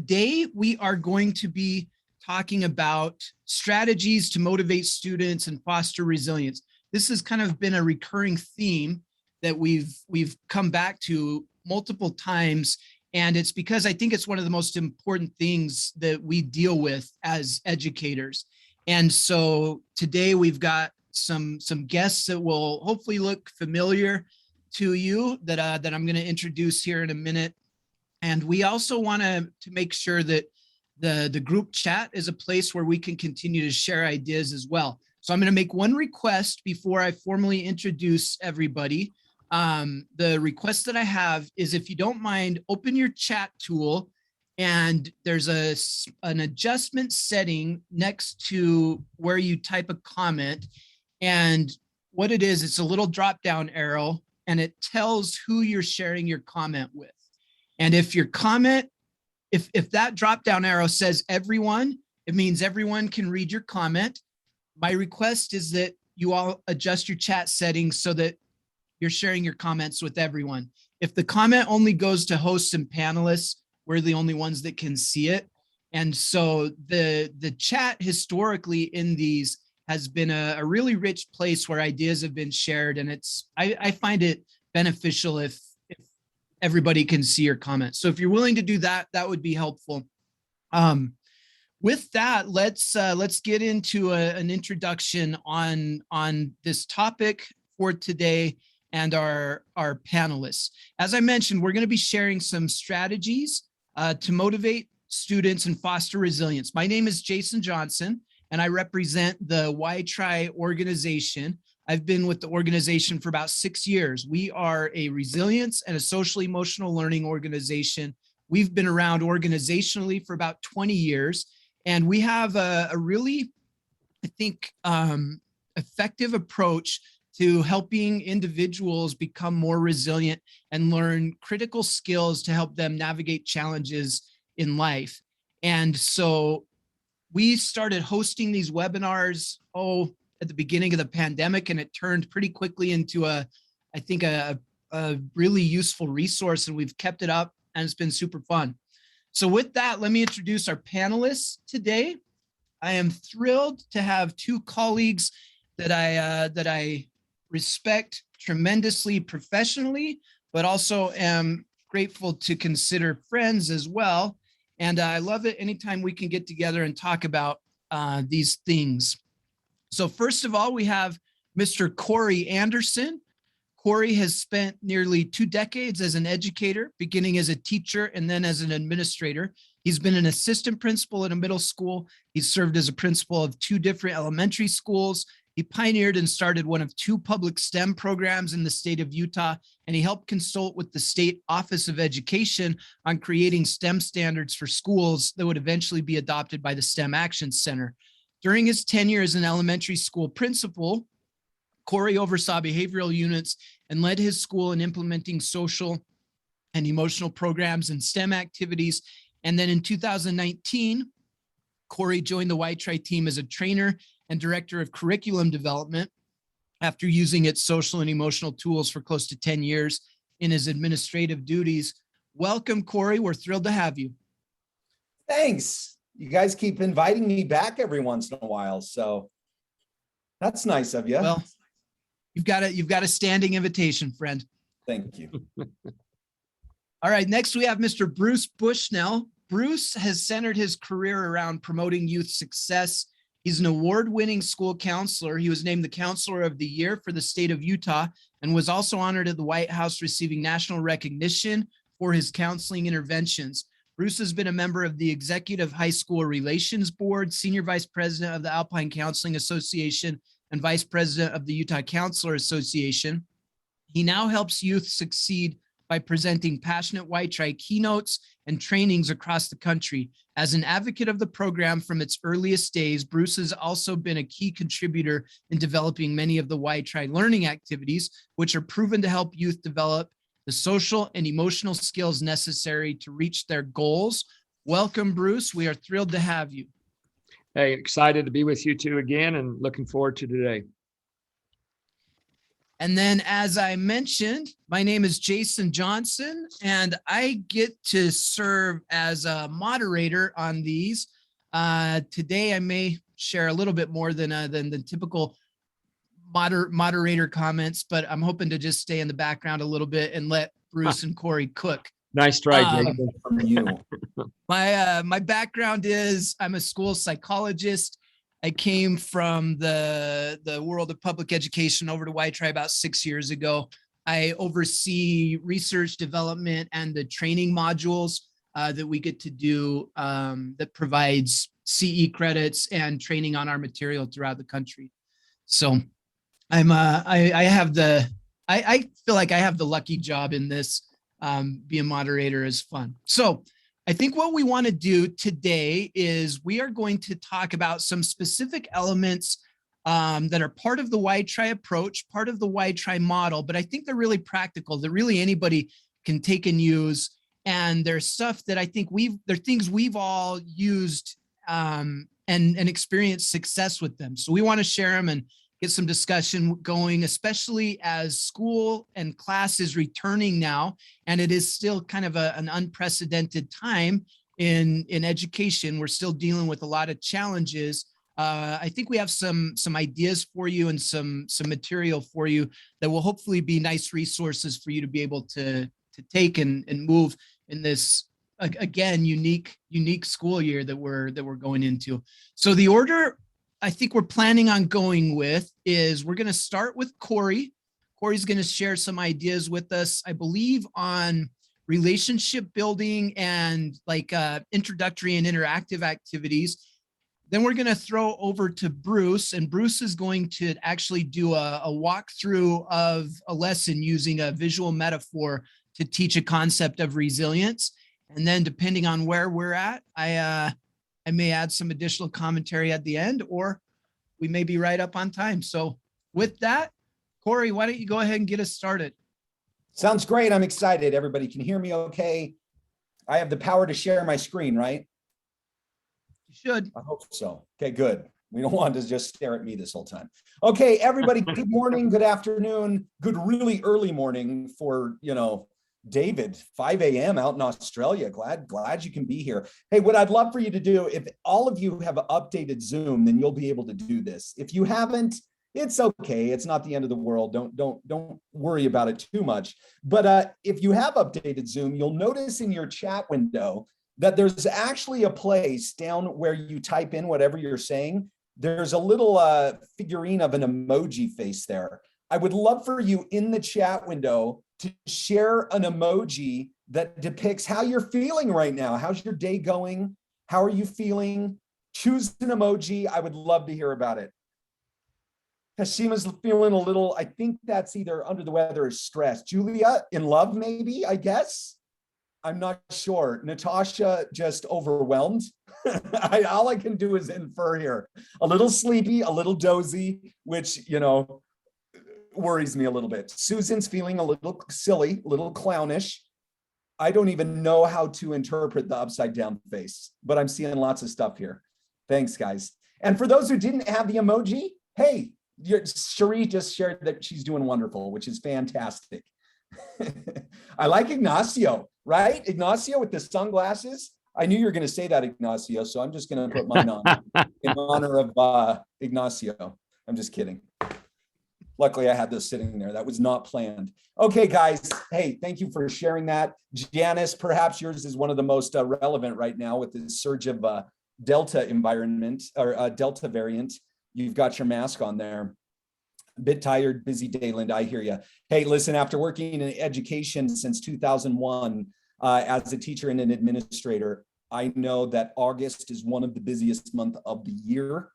today we are going to be talking about strategies to motivate students and foster resilience. This has kind of been a recurring theme that we've come back to multiple times, and it's because I think it's one of the most important things that we deal with as educators. And so today we've got some guests that will hopefully look familiar to you that I'm going to introduce here in a minute. And we also want to make sure that the group chat is a place where we can continue to share ideas as well. So I'm going to make one request before I formally introduce everybody. The request that I have is, if you don't mind, open your chat tool, and there's an adjustment setting next to where you type a comment. And what it is, it's a little drop down arrow, and it tells who you're sharing your comment with. And if your comment, if that drop down arrow says everyone, it means everyone can read your comment. My request is that you all adjust your chat settings so that you're sharing your comments with everyone. If the comment only goes to hosts and panelists, we're the only ones that can see it. And so the chat historically in these has been a really rich place where ideas have been shared. And I find it beneficial if everybody can see your comments. So if you're willing to do that, that would be helpful. With that, let's get into an introduction on this topic for today and our panelists. As I mentioned, we're going to be sharing some strategies to motivate students and foster resilience. My name is Jason Johnson, and I represent the WhyTry organization. I've been with the organization for about 6 years. We are a resilience and a social emotional learning organization. We've been around organizationally for about 20 years, and we have a really, I think, effective approach to helping individuals become more resilient and learn critical skills to help them navigate challenges in life. And so we started hosting these webinars, at the beginning of the pandemic, and it turned pretty quickly into I think a really useful resource, and we've kept it up, and it's been super fun. So with that, let me introduce our panelists today. I am thrilled to have two colleagues that I respect tremendously professionally, but also am grateful to consider friends as well. And I love it anytime we can get together and talk about these things. So first of all, we have Mr. Corey Anderson. Corey has spent nearly 2 decades as an educator, beginning as a teacher and then as an administrator. He's been an assistant principal at a middle school. He's served as a principal of 2 different elementary schools. He pioneered and started one of 2 public STEM programs in the state of Utah, and he helped consult with the State Office of Education on creating STEM standards for schools that would eventually be adopted by the STEM Action Center. During his tenure as an elementary school principal, Corey oversaw behavioral units and led his school in implementing social and emotional programs and STEM activities. And then in 2019, Corey joined the WhyTry team as a trainer and director of curriculum development after using its social and emotional tools for close to 10 years in his administrative duties. Welcome, Corey. We're thrilled to have you. Thanks. You guys keep inviting me back every once in a while, so that's nice of you. Well, you've got a standing invitation, friend. Thank you. All right, next we have Mr. Bruce Bushnell. Bruce has centered his career around promoting youth success. He's an award-winning school counselor. He was named the Counselor of the Year for the state of Utah and was also honored at the White House, receiving national recognition for his counseling interventions. Bruce has been a member of the Executive High School Relations Board, Senior Vice President of the Alpine Counseling Association, and Vice President of the Utah Counselor Association. He now helps youth succeed by presenting passionate WhyTry keynotes and trainings across the country. As an advocate of the program from its earliest days, Bruce has also been a key contributor in developing many of the WhyTry learning activities, which are proven to help youth develop the social and emotional skills necessary to reach their goals. Welcome, Bruce. We are thrilled to have you. Hey, excited to be with you two again and looking forward to today. And then, as I mentioned, my name is Jason Johnson, and I get to serve as a moderator on these. Today, I may share a little bit more than the typical moderator comments, but I'm hoping to just stay in the background a little bit and let Bruce and Corey cook. Nice try, Jason. From you. My background is I'm a school psychologist. I came from the world of public education over to WhyTry about 6 years ago. I oversee research development and the training modules that we get to do that provides CE credits and training on our material throughout the country. So I feel like I have the lucky job in this. Being moderator is fun. So I think what we want to do today is we are going to talk about some specific elements that are part of the WhyTry approach, part of the WhyTry model, but I think they're really practical, that really anybody can take and use. And there's stuff that I think they're things we've all used and experienced success with them. So we want to share them and get some discussion going, especially as school and class is returning now. And it is still kind of an unprecedented time in education. We're still dealing with a lot of challenges. I think we have some ideas for you and some material for you that will hopefully be nice resources for you to be able to take and move in this, again, unique school year that we're going into. So the order I think we're planning on going with is we're going to start with Corey. Corey's going to share some ideas with us, I believe, on relationship building and like introductory and interactive activities. Then we're going to throw over to Bruce, and Bruce is going to actually do a walkthrough of a lesson using a visual metaphor to teach a concept of resilience. And then depending on where we're at, I may add some additional commentary at the end, or we may be right up on time. So with that, Corey, why don't you go ahead and get us started? Sounds great. I'm excited. Everybody can hear me okay? I have the power to share my screen, right? You should. I hope so. Okay, good. We don't want to just stare at me this whole time. Okay, everybody, good morning, good afternoon, good really early morning for, David, 5 a.m. out in Australia. Glad you can be here. Hey, what I'd love for you to do, if all of you have updated Zoom, then you'll be able to do this. If you haven't, it's okay. It's not the end of the world. Don't worry about it too much. But if you have updated Zoom, you'll notice in your chat window that there's actually a place down where you type in whatever you're saying. There's a little figurine of an emoji face there. I would love for you in the chat window to share an emoji that depicts how you're feeling right now. How's your day going? How are you feeling? Choose an emoji. I would love to hear about it. Hashima's feeling a little, I think that's either under the weather or stressed. Julia, in love maybe, I guess? I'm not sure. Natasha, just overwhelmed. All I can do is infer here. A little sleepy, a little dozy, which, worries me a little bit. Susan's feeling a little silly, a little clownish. I don't even know how to interpret the upside down face, but I'm seeing lots of stuff here. Thanks, guys. And for those who didn't have the emoji, hey, Cherie just shared that she's doing wonderful, which is fantastic. I like Ignacio, right? Ignacio with the sunglasses. I knew you were going to say that, Ignacio, so I'm just going to put mine on in honor of Ignacio. I'm just kidding. Luckily, I had this sitting there. That was not planned. Okay, guys. Hey, thank you for sharing that. Janice, perhaps yours is one of the most relevant right now with the surge of Delta environment or Delta variant. You've got your mask on there. A bit tired, busy day, Linda. I hear you. Hey, listen, after working in education since 2001 as a teacher and an administrator, I know that August is one of the busiest months of the year.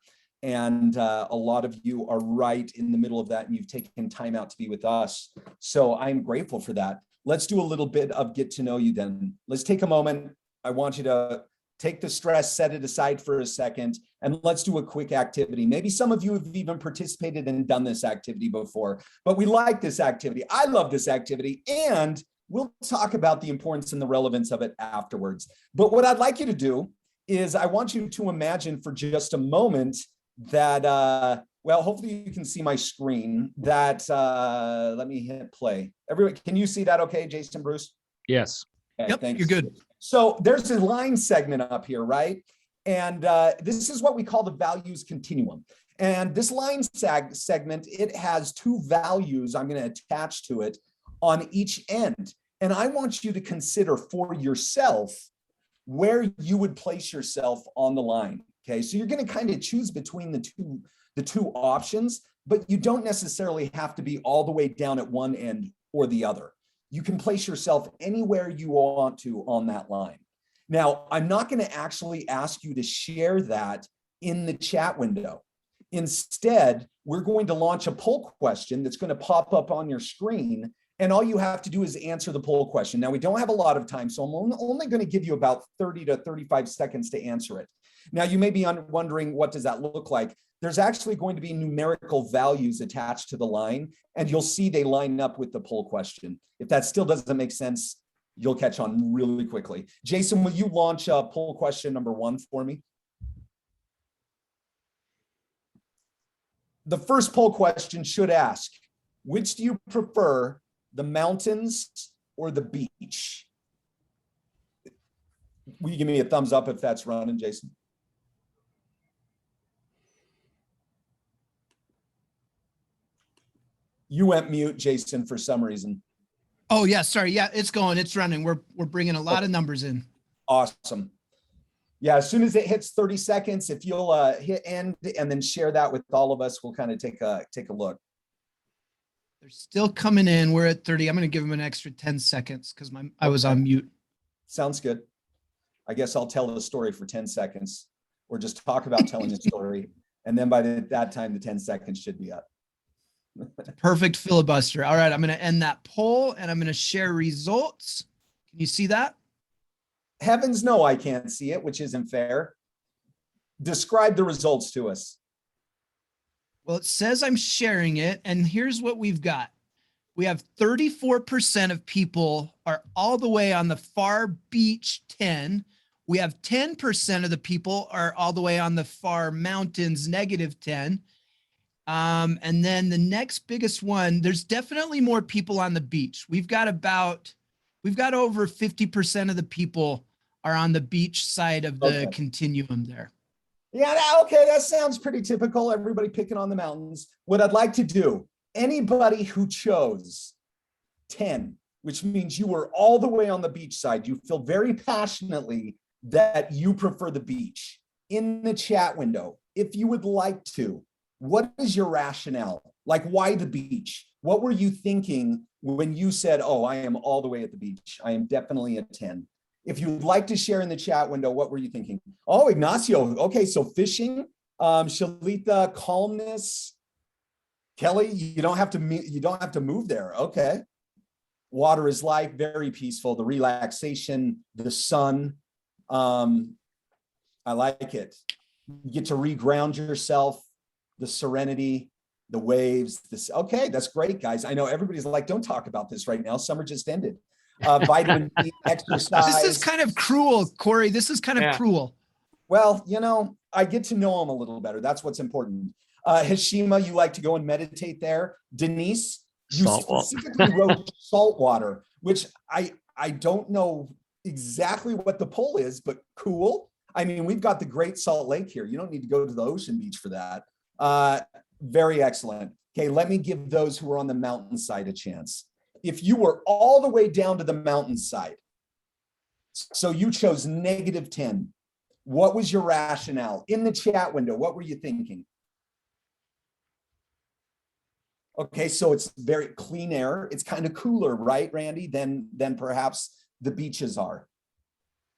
And a lot of you are right in the middle of that, and you've taken time out to be with us. So I'm grateful for that. Let's do a little bit of get to know you then. Let's take a moment. I want you to take the stress, set it aside for a second, and let's do a quick activity. Maybe some of you have even participated and done this activity before, but we like this activity. I love this activity, and we'll talk about the importance and the relevance of it afterwards. But what I'd like you to do is I want you to imagine for just a moment that Well, hopefully you can see my screen. That let me hit play. Everyone, can you see that okay, Jason, Bruce? Yes. Okay, Yep, thanks. you're good. So there's a line segment up here, right? And this is what we call the values continuum. And this line segment, it has two values I'm going to attach to it on each end. And I want you to consider for yourself where you would place yourself on the line. Okay, so you're going to kind of choose between the two options, but you don't necessarily have to be all the way down at one end or the other. You can place yourself anywhere you want to on that line. Now, I'm not going to actually ask you to share that in the chat window. Instead, we're going to launch a poll question that's going to pop up on your screen, and all you have to do is answer the poll question. Now, we don't have a lot of time, so I'm only going to give you about 30 to 35 seconds to answer it. Now, you may be wondering, what does that look like? There's actually going to be numerical values attached to the line, and you'll see they line up with the poll question. If that still doesn't make sense, you'll catch on really quickly. Jason, will you launch poll question number 1 for me? The first poll question should ask, which do you prefer, the mountains or the beach? Will you give me a thumbs up if that's running, Jason? You went mute, Jason, for some reason. Oh yeah, sorry. Yeah, it's going, it's running. We're bringing a lot of numbers in. Awesome. Yeah, as soon as it hits 30 seconds, if you'll hit end and then share that with all of us, we'll kind of take a look. They're still coming in. We're at 30. I'm going to give them an extra 10 seconds because I was on mute. Sounds good. I guess I'll tell the story for 10 seconds or just talk about telling the story. And then by that time, the 10 seconds should be up. Perfect filibuster. All right, I'm going to end that poll and I'm going to share results. Can you see that? Heavens no, I can't see it, which isn't fair. Describe the results to us. Well, it says I'm sharing it, and here's what we've got. We have 34% of people are all the way on the far beach 10. We have 10% of the people are all the way on the far mountains -10. And then the next biggest one, there's definitely more people on the beach. We've got over 50% of the people are on the beach side of the continuum there. Yeah, okay, that sounds pretty typical. Everybody picking on the mountains. What I'd like to do, anybody who chose 10, which means you were all the way on the beach side, you feel very passionately that you prefer the beach, in the chat window, if you would like to, what is your rationale? Like, why the beach? What were you thinking when you said, oh, I am all the way at the beach? I am definitely a 10. If you'd like to share in the chat window, what were you thinking? Oh, Ignacio. Okay, so fishing, Shalita, calmness. Kelly, you don't have to move there. Okay. Water is life, very peaceful. The relaxation, the sun. I like it. You get to reground yourself, the serenity, the waves. Okay, that's great, guys. I know everybody's like, don't talk about this right now. Summer just ended. Vitamin D, exercise. This is kind of cruel, Corey. This is kind of cruel. Well, I get to know them a little better. That's what's important. Hashima, you like to go and meditate there. Denise, you specifically wrote salt water, which I don't know exactly what the poll is, but cool. I mean, we've got the Great Salt Lake here. You don't need to go to the ocean beach for that. Very excellent. Okay, let me give those who are on the mountainside a chance. If you were all the way down to the mountainside, so you chose -10, what was your rationale? In the chat window, what were you thinking? Okay, so it's very clean air. It's kind of cooler, right, Randy, than perhaps the beaches are.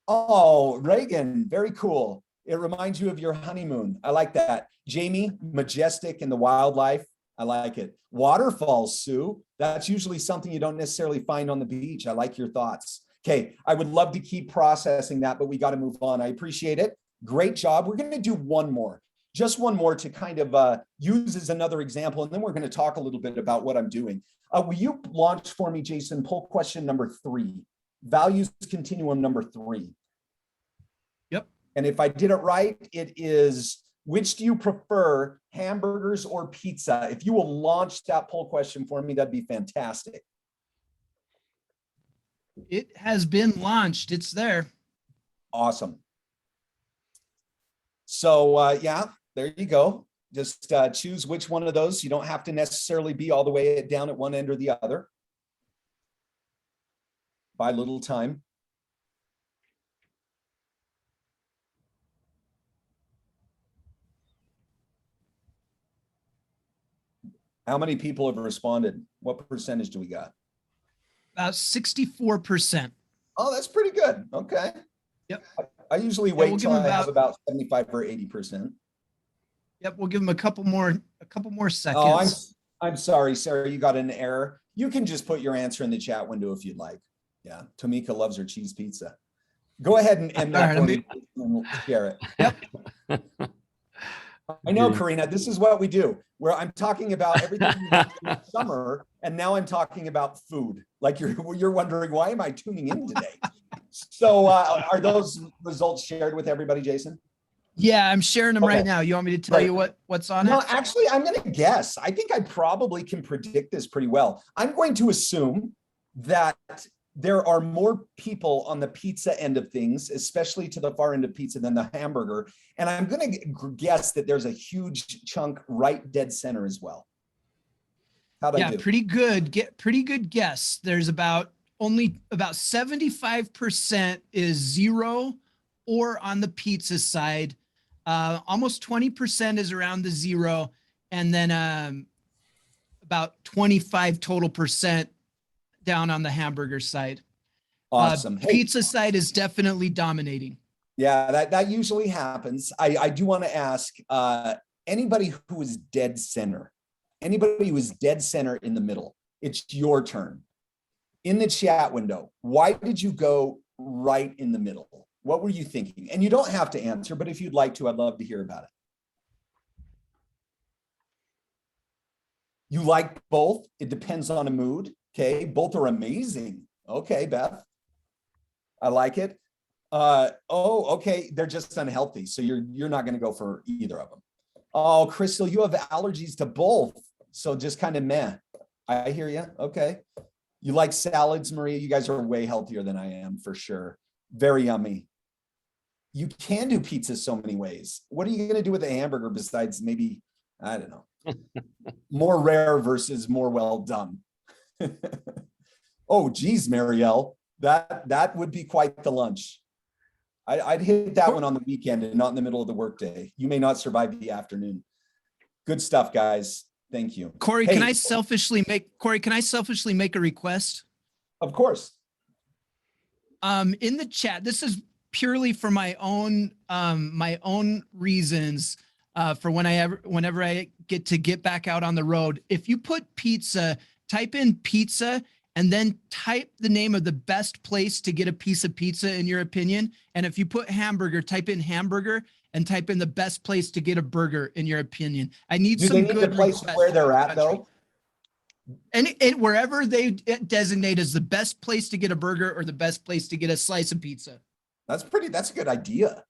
Oh, Reagan, very cool. It reminds you of your honeymoon. I like that. Jamie, majestic in the wildlife. I like it. Waterfalls, Sue. That's usually something you don't necessarily find on the beach. I like your thoughts. Okay, I would love to keep processing that, but we got to move on. I appreciate it. Great job. We're going to do one more, just one more to kind of use as another example, and then we're going to talk a little bit about what I'm doing. Will you launch for me, Jason, poll question number 3, values continuum number 3? Yep. And if I did it right, it is Which do you prefer, hamburgers or pizza? If you will launch that poll question for me, that'd be fantastic. It has been launched. It's there. Awesome. So yeah, there you go. Just choose which one of those. You don't have to necessarily be all the way down at one end or the other. Buy a little time. How many people have responded? What percentage do we got? About 64%. Oh, that's pretty good. Okay. Yep. I usually Yeah, wait we'll till give I them have about about 75 or 80%. Yep, we'll give them a couple more Oh, seconds. I'm sorry, Sarah, you got an error. You can just put your answer in the chat window if you'd like. Yeah, Tamika loves her cheese pizza. Go ahead and end that All for right, me and share it. Yep. I know, Karina, this is what we do, where I'm talking about everything we went through in summer, and now I'm talking about food. Like you're wondering, why am I tuning in today? So are those results shared with everybody, Jason? Yeah, I'm sharing them Okay. right now. You want me to tell Right. you what's on No, it? actually, I'm going to guess. I think I probably can predict this pretty well. I'm going to assume that there are more people on the pizza end of things, especially to the far end of pizza, than the hamburger. And I'm going to guess that there's a huge chunk right dead center as well. How'd I do? Pretty good. Pretty good guess. There's only about 75% is 0 or on the pizza side. Almost 20% is around the 0, and then about 25 total percent down on the hamburger side. Awesome. Pizza side is definitely dominating. Yeah, that usually happens. I do want to ask anybody who is dead center, anybody who is dead center in the middle, it's your turn. In the chat window, why did you go right in the middle? What were you thinking? And you don't have to answer, but if you'd like to, I'd love to hear about it. You like both? It depends on a mood. Okay, both are amazing. Okay, Beth, I like it. Okay, they're just unhealthy, so you're not going to go for either of them. Oh, Crystal, you have allergies to both, so just kind of meh. I hear you. Okay, you like salads, Maria? You guys are way healthier than I am, for sure. Very yummy. You can do pizza so many ways. What are you going to do with a hamburger besides maybe, I don't know, more rare versus more well done? Oh, geez, Marielle, that would be quite the lunch. I'd hit that one on the weekend and not in the middle of the workday. You may not survive the afternoon. Good stuff, guys. Thank you. Corey, can I selfishly make a request? Of course. In the chat, this is purely for my own reasons, for whenever I get back out on the road. If you put pizza, type in pizza and then type the name of the best place to get a piece of pizza in your opinion. And if you put hamburger, type in hamburger and type in the best place to get a burger in your opinion. I need some good. Do they need the place where they're at though? And wherever they designate as the best place to get a burger or the best place to get a slice of pizza. That's a good idea.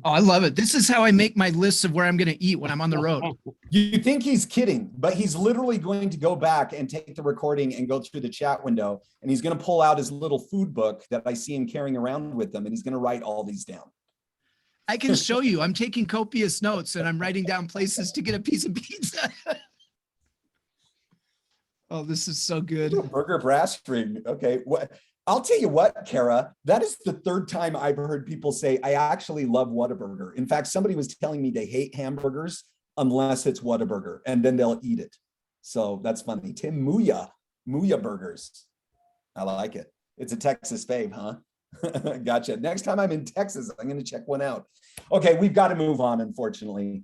Oh, I love it. This is how I make my lists of where I'm going to eat when I'm on the road. You think he's kidding, but he's literally going to go back and take the recording and go through the chat window, and he's going to pull out his little food book that I see him carrying around with him, and he's going to write all these down. I can show you. I'm taking copious notes, and I'm writing down places to get a piece of pizza. Oh, this is so good. Ooh, burger brass ring. Okay. I'll tell you what, Kara, that is the third time I've heard people say, I actually love Whataburger. In fact, somebody was telling me they hate hamburgers unless it's Whataburger, and then they'll eat it. So that's funny. Tim Muya Burgers. I like it. It's a Texas fave, huh? Gotcha. Next time I'm in Texas, I'm going to check one out. Okay, we've got to move on, unfortunately.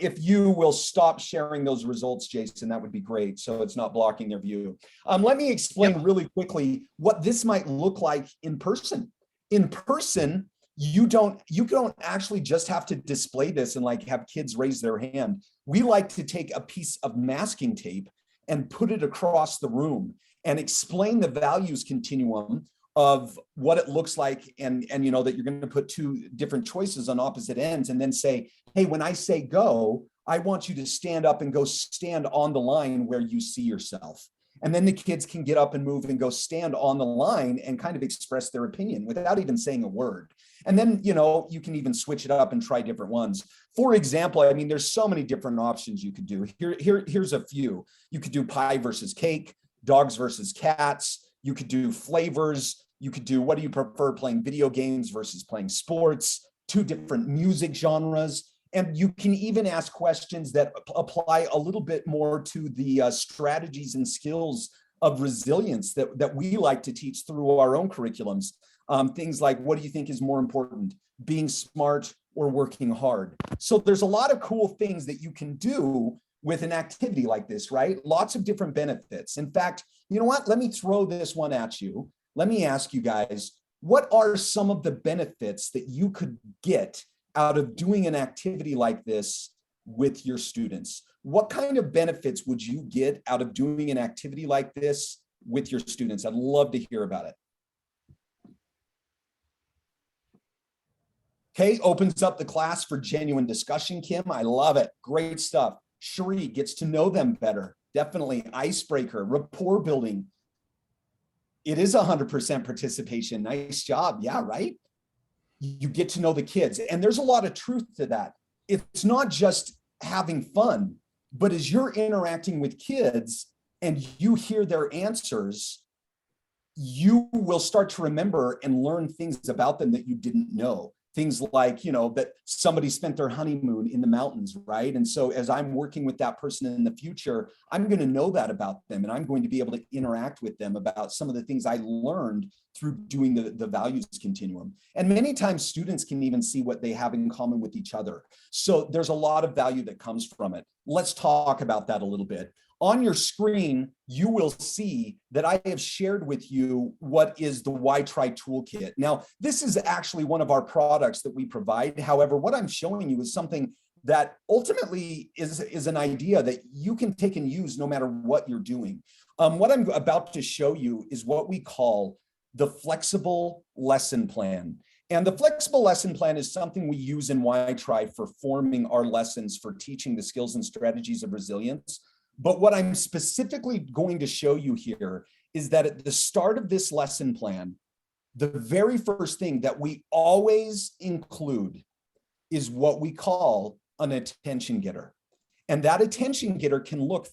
If you will stop sharing those results, Jason, that would be great. So it's not blocking their view. Let me explain really quickly what this might look like in person. In person, you don't actually just have to display this and like have kids raise their hand. We like to take a piece of masking tape and put it across the room and explain the values continuum of what it looks like, and you know that you're going to put two different choices on opposite ends, and then say, hey, when I say go, I want you to stand up and go stand on the line where you see yourself. And then the kids can get up and move and go stand on the line and kind of express their opinion without even saying a word. And then, you know, you can even switch it up and try different ones. For example, I mean, there's so many different options you could do. Here's a few. You could do pie versus cake, dogs versus cats. You could do flavors. You could do, what do you prefer, playing video games versus playing sports, two different music genres. And you can even ask questions that apply a little bit more to the strategies and skills of resilience that we like to teach through our own curriculums. Things like, what do you think is more important, being smart or working hard? So there's a lot of cool things that you can do with an activity like this, right? Lots of different benefits. In fact, you know what? Let me throw this one at you. Let me ask you guys, what are some of the benefits that you could get out of doing an activity like this with your students? What kind of benefits would you get out of doing an activity like this with your students? I'd love to hear about it. Okay, opens up the class for genuine discussion, Kim. I love it. Great stuff. Cherie gets to know them better. Definitely icebreaker, rapport building. It is 100% participation. Nice job. Yeah, right? You get to know the kids. And there's a lot of truth to that. It's not just having fun, but as you're interacting with kids and you hear their answers, you will start to remember and learn things about them that you didn't know. Things like, you know, that somebody spent their honeymoon in the mountains, right? And so as I'm working with that person in the future, I'm going to know that about them, and I'm going to be able to interact with them about some of the things I learned through doing the values continuum. And many times students can even see what they have in common with each other. So there's a lot of value that comes from it. Let's talk about that a little bit. On your screen, you will see that I have shared with you what is the WhyTry toolkit. Now, this is actually one of our products that we provide. However, what I'm showing you is something that ultimately is an idea that you can take and use no matter what you're doing. What I'm about to show you is what we call the flexible lesson plan. And the flexible lesson plan is something we use in WhyTry for forming our lessons for teaching the skills and strategies of resilience. But what I'm specifically going to show you here is that at the start of this lesson plan, the very first thing that we always include is what we call an attention getter. And that attention getter can look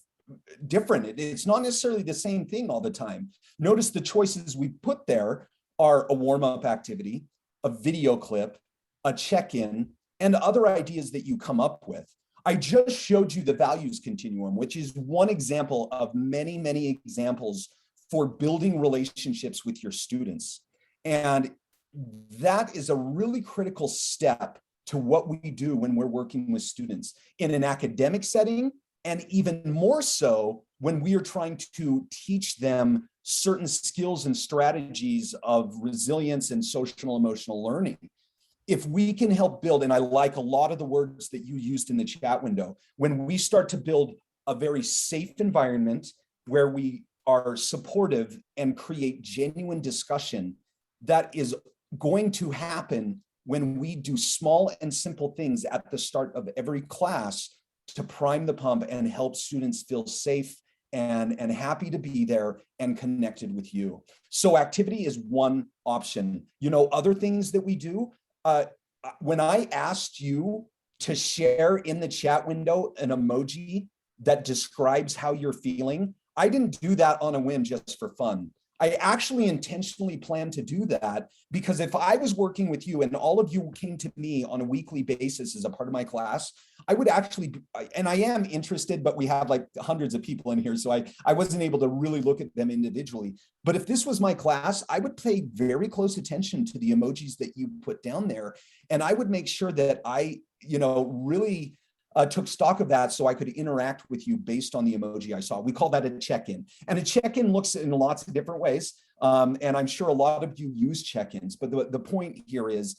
different. It's not necessarily the same thing all the time. Notice the choices we put there are a warm-up activity, a video clip, a check-in, and other ideas that you come up with. I just showed you the values continuum, which is one example of many, many examples for building relationships with your students. And that is a really critical step to what we do when we're working with students in an academic setting, and even more so when we are trying to teach them certain skills and strategies of resilience and social emotional learning. If we can help build, and I like a lot of the words that you used in the chat window, when we start to build a very safe environment where we are supportive and create genuine discussion, that is going to happen when we do small and simple things at the start of every class to prime the pump and help students feel safe and happy to be there and connected with you. So activity is one option. You know, other things that we do, when I asked you to share in the chat window an emoji that describes how you're feeling, I didn't do that on a whim just for fun. I actually intentionally planned to do that because if I was working with you and all of you came to me on a weekly basis as a part of my class, I would actually, and I am interested, but we have like hundreds of people in here, so I wasn't able to really look at them individually. But if this was my class, I would pay very close attention to the emojis that you put down there. And I would make sure that I, really took stock of that so I could interact with you based on the emoji I saw. We call that a check-in. And a check-in looks in lots of different ways. And I'm sure a lot of you use check-ins, but the point here is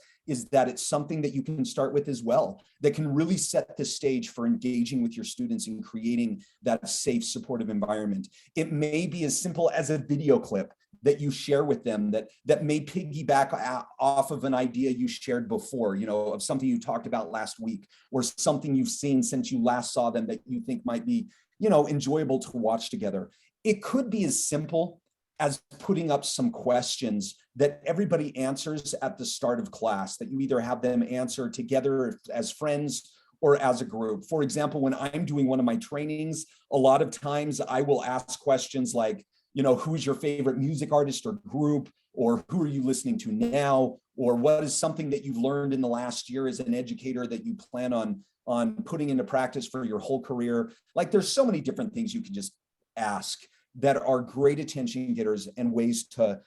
that it's something that you can start with as well, that can really set the stage for engaging with your students and creating that safe, supportive environment. It may be as simple as a video clip that you share with them that may piggyback off of an idea you shared before, of something you talked about last week, or something you've seen since you last saw them that you think might be, enjoyable to watch together. It could be as simple as putting up some questions that everybody answers at the start of class, that you either have them answer together as friends or as a group. For example, when I'm doing one of my trainings, a lot of times I will ask questions like, who's your favorite music artist or group, or who are you listening to now, or what is something that you've learned in the last year as an educator that you plan on putting into practice for your whole career. Like, there's so many different things you can just ask that are great attention getters and ways to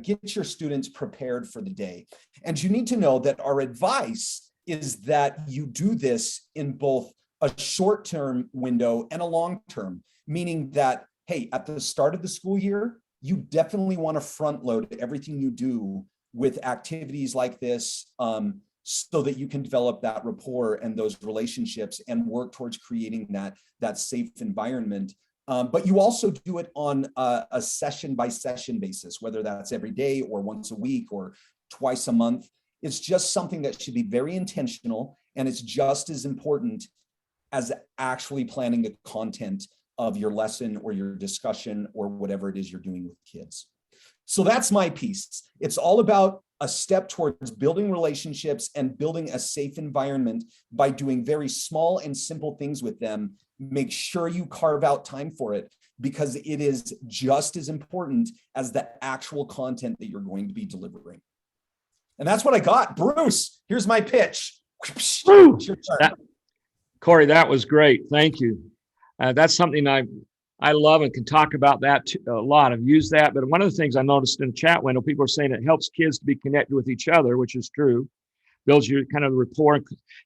get your students prepared for the day. And you need to know that our advice is that you do this in both a short-term window and a long-term, meaning that, hey, at the start of the school year, you definitely want to front load everything you do with activities like this, so that you can develop that rapport and those relationships and work towards creating that safe environment. But you also do it on a session by session basis, whether that's every day or once a week or twice a month. It's just something that should be very intentional, and it's just as important as actually planning the content of your lesson or your discussion or whatever it is you're doing with kids. So that's my piece. It's all about a step towards building relationships and building a safe environment by doing very small and simple things with them. Make sure you carve out time for it, because it is just as important as the actual content that you're going to be delivering. And that's what I got. Bruce, here's my pitch. Woo! Corey, that was great. Thank you. That's something I love and can talk about that a lot. I've used that. But one of the things I noticed in the chat window, people are saying it helps kids to be connected with each other, which is true. Builds your kind of rapport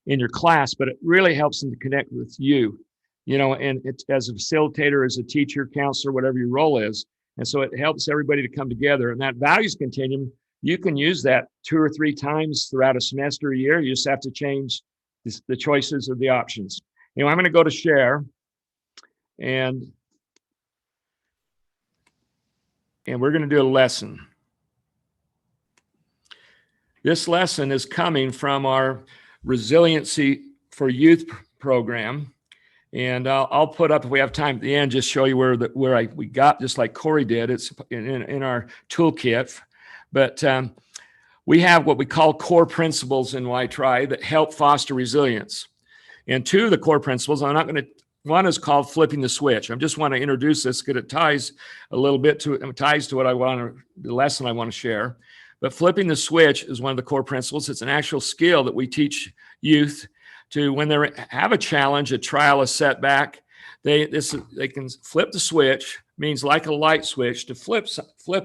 in your class, but it really helps them to connect with you, and it's as a facilitator, as a teacher, counselor, whatever your role is. And so it helps everybody to come together. And that values continuum, you can use that 2 or 3 times throughout a semester, a year. You just have to change the choices of the options. I'm going to go to share, and we're going to do a lesson. This lesson is coming from our Resiliency for Youth program. And I'll put up, if we have time at the end, just show you where we got, just like Corey did. It's in our toolkit. But we have what we call core principles in WhyTry that help foster resilience. And 2 of the core principles, one is called flipping the switch. I just want to introduce this because it ties a little bit to the lesson I want to share. But flipping the switch is one of the core principles. It's an actual skill that we teach youth to, when they have a challenge, a trial, a setback, they can flip the switch. Means like a light switch, to flip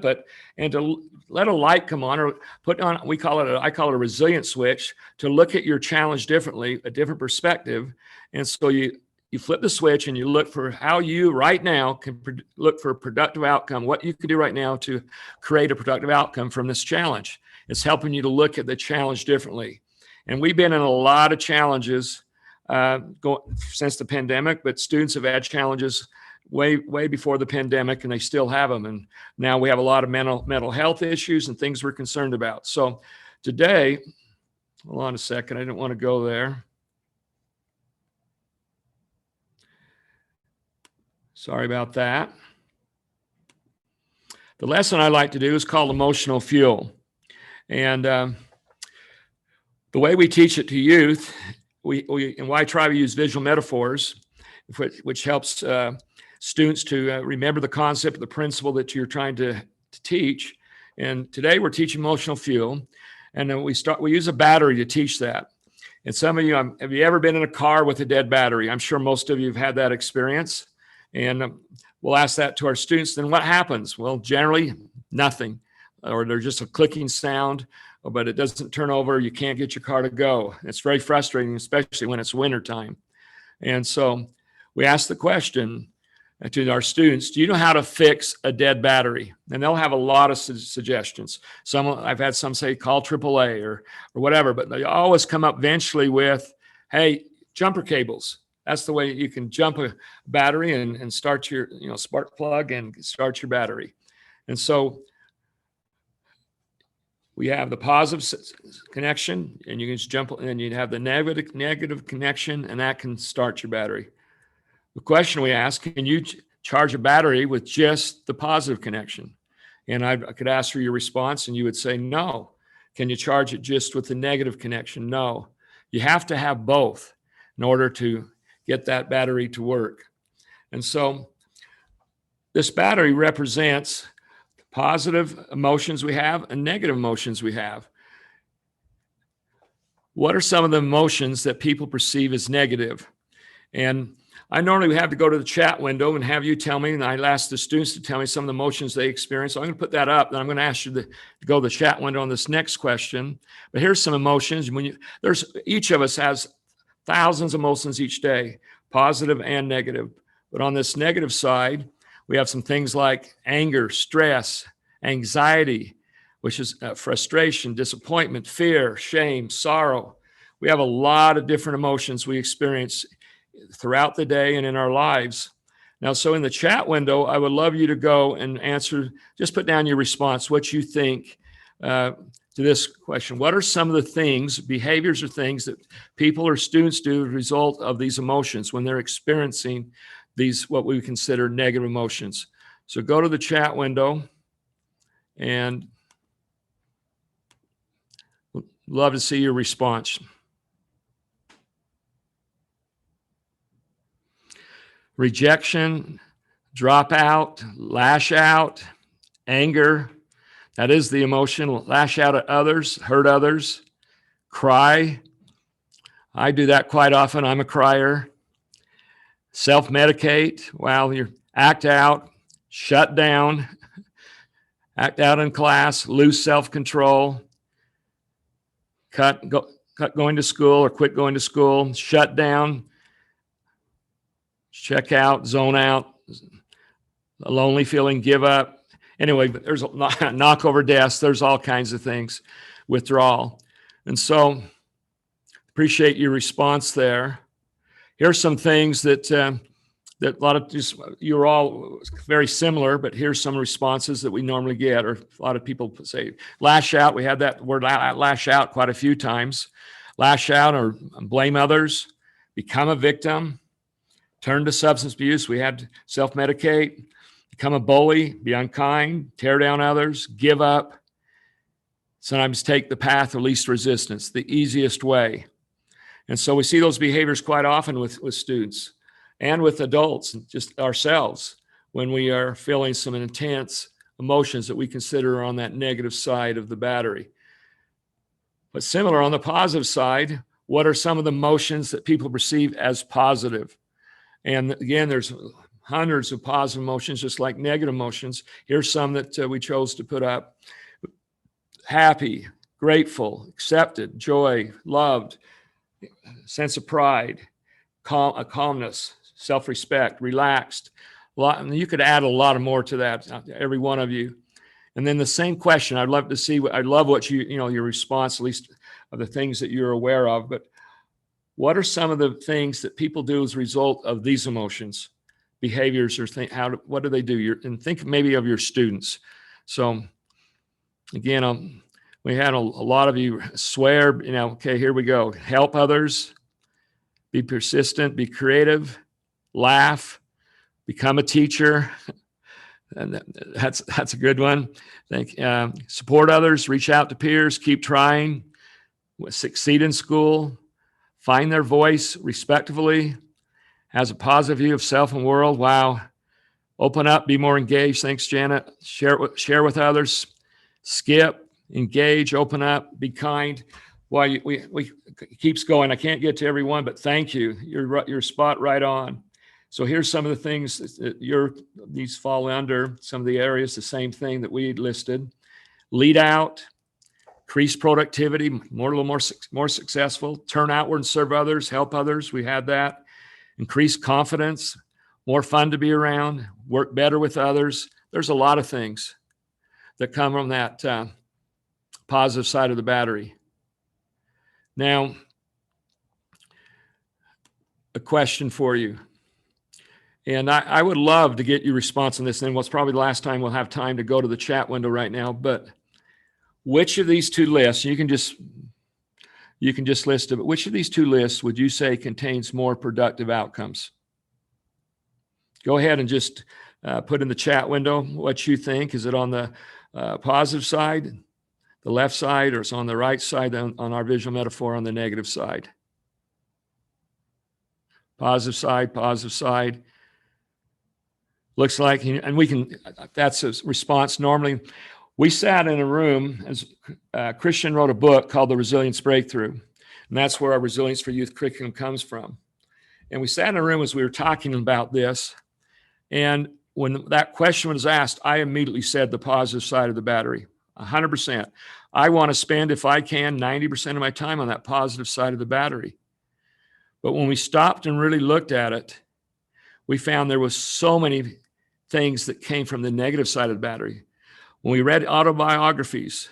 it and to let a light come on, or put on, I call it a resilient switch, to look at your challenge differently, a different perspective. And so you flip the switch and you look for how you right now can look for a productive outcome, what you can do right now to create a productive outcome from this challenge. It's helping you to look at the challenge differently. And we've been in a lot of challenges since the pandemic, but students have had challenges way before the pandemic, and they still have them. And now we have a lot of mental health issues and things we're concerned about. So today, hold on a second, I didn't want to go there. Sorry about that. The lesson I like to do is called emotional fuel. And the way we teach it to youth, we in WhyTry we use visual metaphors, which helps students to remember the concept, the principle that you're trying to teach. And today we're teaching emotional fuel. And then we use a battery to teach that. And some of you, have you ever been in a car with a dead battery? I'm sure most of you have had that experience. And we'll ask that to our students. Then what happens? Well, generally nothing, or there's just a clicking sound, but it doesn't turn over. You can't get your car to go. It's very frustrating, especially when it's wintertime. And so we ask the question, to our students, do you know how to fix a dead battery? And they'll have a lot of suggestions. I've had some say call AAA or whatever, but they always come up eventually with, hey, jumper cables. That's the way you can jump a battery and start your, spark plug and start your battery. And so we have the positive connection, and you can just jump, and you have the negative connection, and that can start your battery. The question we ask, can you charge a battery with just the positive connection? And I could ask for your response, and you would say no. Can you charge it just with the negative connection? No. You have to have both in order to get that battery to work. And so this battery represents positive emotions we have and negative emotions we have. What are some of the emotions that people perceive as negative? And I normally have to go to the chat window and have you tell me, and I ask the students to tell me some of the emotions they experience. So I'm going to put that up, and I'm going to ask you to go to the chat window on this next question. But here's some emotions. Each of us has thousands of emotions each day, positive and negative. But on this negative side, we have some things like anger, stress, anxiety, which is frustration, disappointment, fear, shame, sorrow. We have a lot of different emotions we experience throughout the day and in our lives. Now, so in the chat window, I would love you to go and answer, just put down your response, what you think to this question. What are some of the things, behaviors or things that people or students do as a result of these emotions when they're experiencing these, what we consider negative emotions? So go to the chat window, and love to see your response. Rejection, drop out, lash out, anger. That is the emotion. Lash out at others, hurt others, cry. I do that quite often. I'm a crier. Self-medicate. Well, you act out, shut down, act out in class, lose self-control, cut going to school or quit going to school, shut down, check out, zone out, a lonely feeling, give up. Anyway, there's a knock over desk. There's all kinds of things, withdrawal. And so appreciate your response there. Here's some things that a lot of you're all very similar, but here's some responses that we normally get, or a lot of people say. Lash out. We had that word lash out quite a few times. Lash out or blame others, become a victim, turn to substance abuse. We had self-medicate, become a bully, be unkind, tear down others, give up. Sometimes take the path of least resistance, the easiest way. And so we see those behaviors quite often with students and with adults, just ourselves, when we are feeling some intense emotions that we consider on that negative side of the battery. But similar on the positive side, what are some of the emotions that people perceive as positive? And again, there's hundreds of positive emotions, just like negative emotions. Here's some that we chose to put up. Happy, grateful, accepted, joy, loved, sense of pride, calmness, self-respect, relaxed. And you could add a lot more to that, every one of you. And then the same question, I'd love to see, I love what your response, at least of the things that you're aware of, but what are some of the things that people do as a result of these emotions, behaviors, or what do they do? And think maybe of your students. So again, we had a lot of you swear, okay, here we go. Help others, be persistent, be creative, laugh, become a teacher. And that's a good one. Support others, reach out to peers, keep trying, succeed in school, find their voice respectfully, has a positive view of self and world. Wow. Open up, be more engaged. Thanks, Janet. Share with others, skip, engage, open up, be kind. Well, we keeps going. I can't get to everyone, but thank you. You're spot right on. So here's some of the things that these fall under, some of the areas, the same thing that we listed. Lead out, increase productivity, a little more successful, turn outward and serve others, help others. We had that. Increase confidence, more fun to be around, work better with others. There's a lot of things that come from that positive side of the battery. Now, a question for you. And I would love to get your response on this. And what's probably the last time we'll have time to go to the chat window right now. But which of these two lists, you can just list it, which of these two lists would you say contains more productive outcomes? Go ahead and just put in the chat window what you think. Is it on the positive side, the left side, or it's on the right side on our visual metaphor on the negative side? Positive side, positive side. Looks like, and we can, that's a response. Normally, we sat in a room, as Christian wrote a book called The Resilience Breakthrough, and that's where our Resilience for Youth curriculum comes from. And we sat in a room as we were talking about this, and when that question was asked, I immediately said the positive side of the battery, 100%. I want to spend, if I can, 90% of my time on that positive side of the battery. But when we stopped and really looked at it, we found there was so many things that came from the negative side of the battery. When we read autobiographies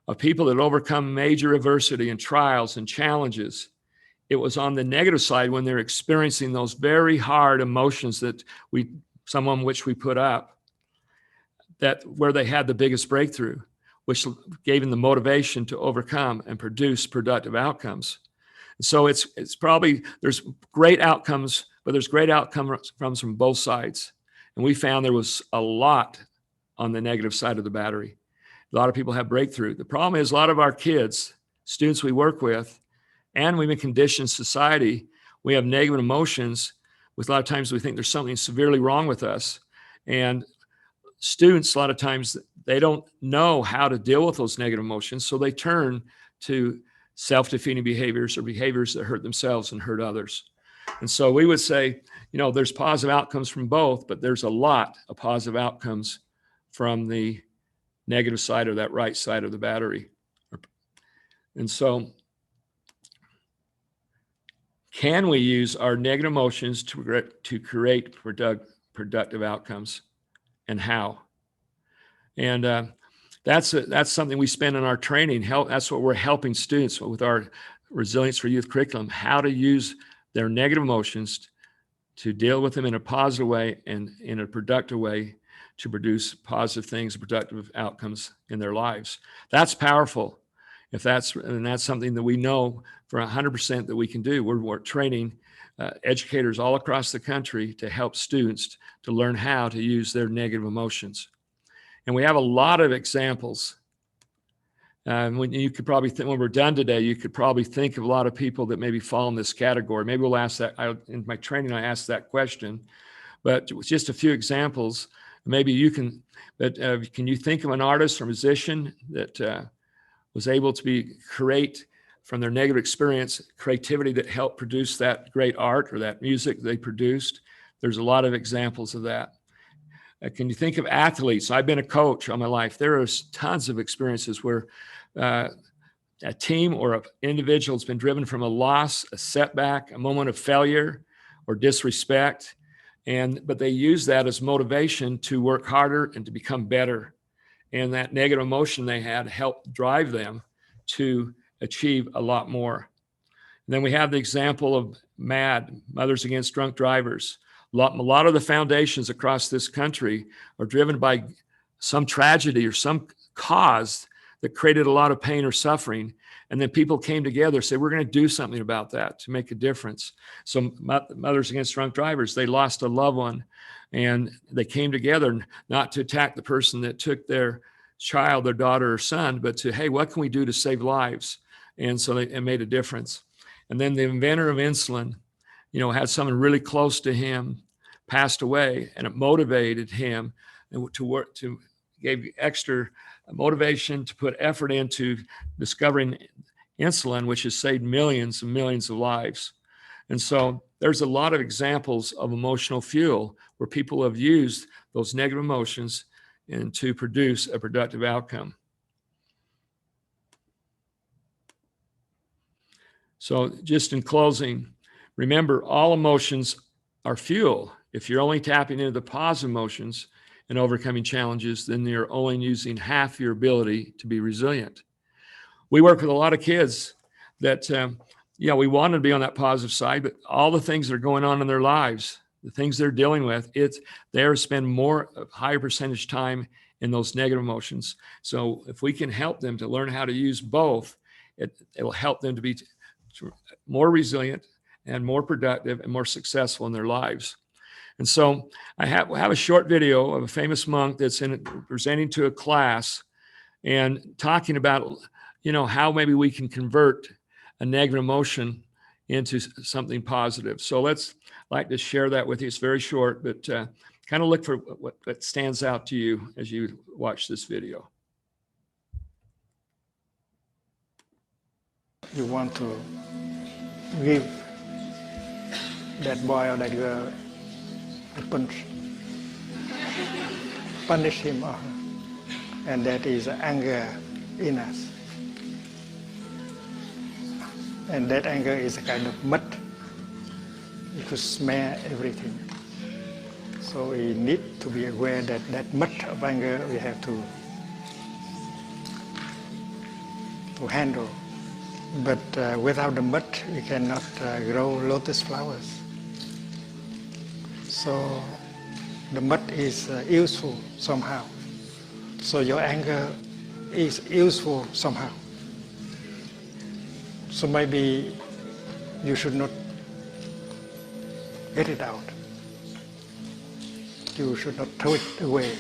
of people that overcome major adversity and trials and challenges, it was on the negative side when they're experiencing those very hard emotions that some of which we put up, that where they had the biggest breakthrough, which gave them the motivation to overcome and produce productive outcomes. So it's probably, there's great outcomes, but there's great outcomes from both sides. And we found there was a lot on the negative side of the battery. A lot of people have breakthrough. The problem is a lot of our kids, students we work with, and we've been conditioned in society, we have negative emotions. With a lot of times we think there's something severely wrong with us. And students, a lot of times, they don't know how to deal with those negative emotions. So they turn to self-defeating behaviors or behaviors that hurt themselves and hurt others. And so we would say, there's positive outcomes from both, but there's a lot of positive outcomes from the negative side or that right side of the battery. And so can we use our negative emotions to create productive outcomes, and how? And that's something we spend in our training. That's what we're helping students with our Resilience for Youth curriculum, how to use their negative emotions to deal with them in a positive way and in a productive way to produce positive things, productive outcomes in their lives. That's powerful. And that's something that we know for 100% that we can do. We're training educators all across the country to help students to learn how to use their negative emotions. And we have a lot of examples. When you could probably think, when we're done today, you could probably think of a lot of people that maybe fall in this category. Maybe we'll ask that. In my training, I asked that question, but with just a few examples, maybe you can. But can you think of an artist or musician that was able to create from their negative experience, creativity that helped produce that great art or that music they produced? There's a lot of examples of that. Can you think of athletes? I've been a coach all my life. There are tons of experiences where a team or an individual has been driven from a loss, a setback, a moment of failure or disrespect, but they use that as motivation to work harder and to become better. And that negative emotion they had helped drive them to achieve a lot more. And then we have the example of MAD, Mothers Against Drunk Drivers. A lot of the foundations across this country are driven by some tragedy or some cause that created a lot of pain or suffering. And then people came together, said, we're going to do something about that to make a difference. So Mothers Against Drunk Drivers, they lost a loved one and they came together not to attack the person that took their child, their daughter or son, but to, hey, what can we do to save lives? And so it made a difference. And then the inventor of insulin, had someone really close to him passed away, and it motivated him to work, to gave extra motivation to put effort into discovering insulin, which has saved millions and millions of lives. And so there's a lot of examples of emotional fuel where people have used those negative emotions and to produce a productive outcome. So just in closing, remember all emotions are fuel If you're only tapping into the positive emotions and overcoming challenges, then you're only using half your ability to be resilient. We work with a lot of kids that, we want to be on that positive side, but all the things that are going on in their lives, the things they're dealing with, they're spend higher percentage time in those negative emotions. So if we can help them to learn how to use both, it'll help them to be more resilient and more productive and more successful in their lives. And so I have a short video of a famous monk that's presenting to a class and talking about, how maybe we can convert a negative emotion into something positive. So let's like to share that with you. It's very short, but kind of look for what stands out to you as you watch this video. You want to give that boy or that girl a punch, punish him or her, and that is anger in us. And that anger is a kind of mud. It could smear everything. So we need to be aware that that mud of anger we have to handle. But without the mud, we cannot grow lotus flowers. So the mud is useful somehow. So your anger is useful somehow. So maybe you should not get it out. You should not throw it away.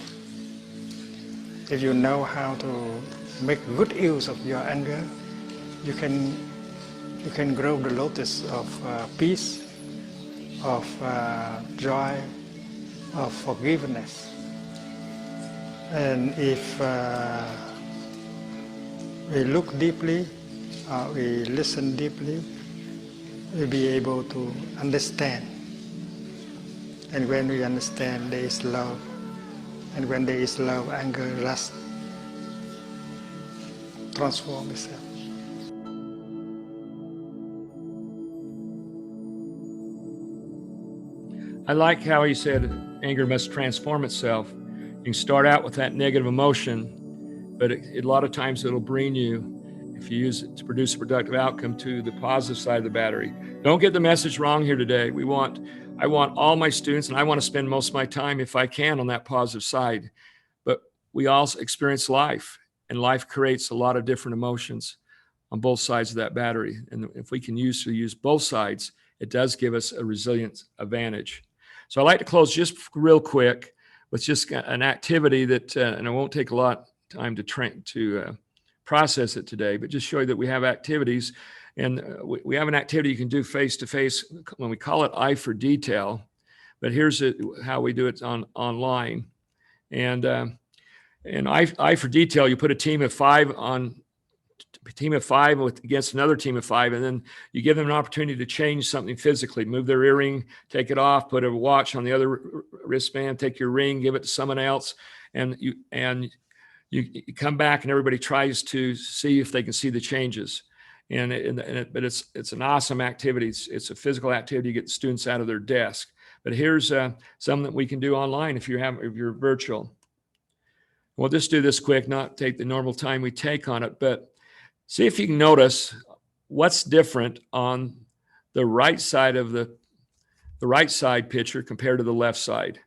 If you know how to make good use of your anger, you can grow the lotus of peace, of joy, of forgiveness. And if we look deeply, we listen deeply, we'll be able to understand. And when we understand, there is love. And when there is love, anger just transforms itself. I like how he said anger must transform itself. You can start out with that negative emotion, but a lot of times it'll bring you, if you use it to produce a productive outcome, to the positive side of the battery. Don't get the message wrong here today. I want all my students, and I want to spend most of my time, if I can, on that positive side. But we all experience life, and life creates a lot of different emotions on both sides of that battery. And if we can use both sides, it does give us a resilient advantage. So I like to close just real quick with just an activity that, and it won't take a lot of time to process it today, but just show you that we have activities, and we have an activity you can do face-to-face when we call it I for Detail, but here's how we do it online. And I for Detail, you put a team of five against another team of five, and then you give them an opportunity to change something physically, move their earring, take it off, put a watch on the other wristband, take your ring, give it to someone else, and you come back and everybody tries to see if they can see the changes. But it's an awesome activity. It's a physical activity to get the students out of their desk. But here's something that we can do online if you're virtual. We'll just do this quick, not take the normal time we take on it, but see if you can notice what's different on the right side of the right side picture compared to the left side.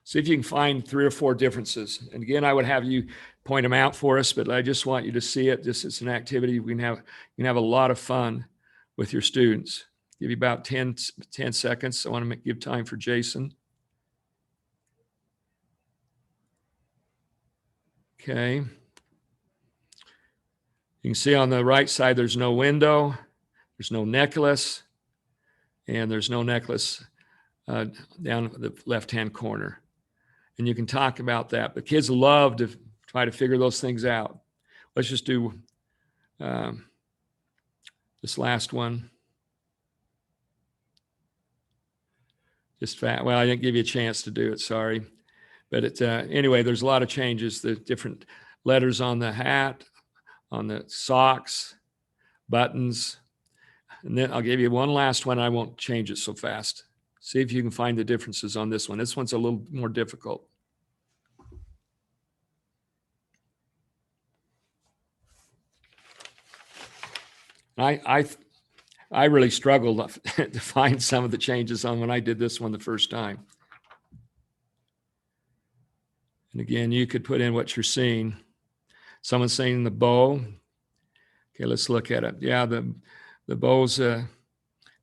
See if you can find 3 or 4 differences. And again, I would have you point them out for us, but I just want you to see it. It's an activity we can have a lot of fun with your students. Give you about 10 seconds. I want to give time for Jason. Okay. You can see on the right side, there's no window, there's no necklace, and there's no necklace down the left-hand corner. And you can talk about that, but kids love to try to figure those things out. Let's just do this last one. Well, I didn't give you a chance to do it, sorry. But anyway, there's a lot of changes, the different letters on the hat, on the socks, buttons. And then I'll give you one last one. I won't change it so fast. See if you can find the differences on this one. This one's a little more difficult. I really struggled to find some of the changes on when I did this one the first time. And again, you could put in what you're seeing. Someone's saying the bow. Okay, let's look at it. Yeah, the bow's a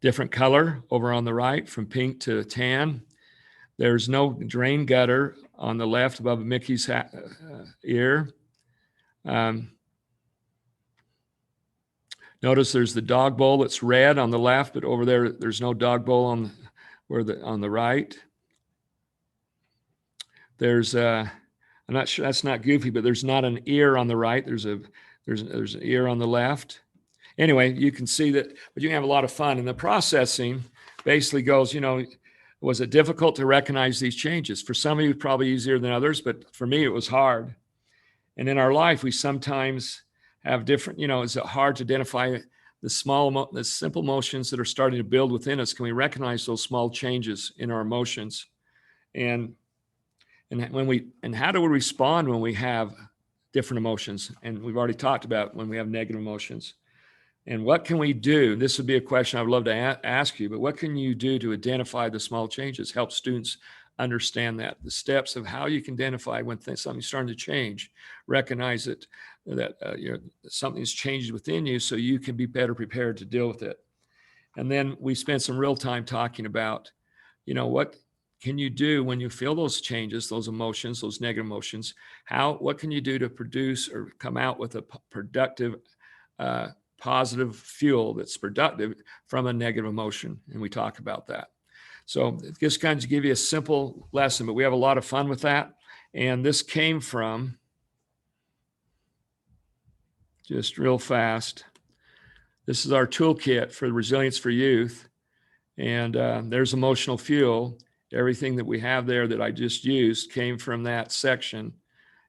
different color over on the right, from pink to tan. There's no drain gutter on the left above Mickey's ear. Notice there's the dog bowl that's red on the left, but over there, there's no dog bowl on the right. There's I'm not sure, that's not goofy, but there's not an ear on the right. There's an ear on the left. Anyway, you can see that, but you can have a lot of fun. And the processing basically goes, was it difficult to recognize these changes? For some of you, probably easier than others, but for me, it was hard. And in our life, we sometimes have different, is it hard to identify the simple motions that are starting to build within us? Can we recognize those small changes in our emotions? And how do we respond when we have different emotions? And we've already talked about when we have negative emotions. And what can we do? This would be a question I would love to ask you, but what can you do to identify the small changes? Help students understand that. The steps of how you can identify when something's starting to change, recognize that something's changed within you so you can be better prepared to deal with it. And then we spent some real time talking about, what can you do when you feel those changes, those emotions, those negative emotions? What can you do to produce or come out with a productive, positive fuel that's productive from a negative emotion? And we talk about that. So it just kind of give you a simple lesson, but we have a lot of fun with that. And this came from, just real fast, this is our toolkit for Resilience for Youth. And there's emotional fuel. Everything that we have there that I just used came from that section.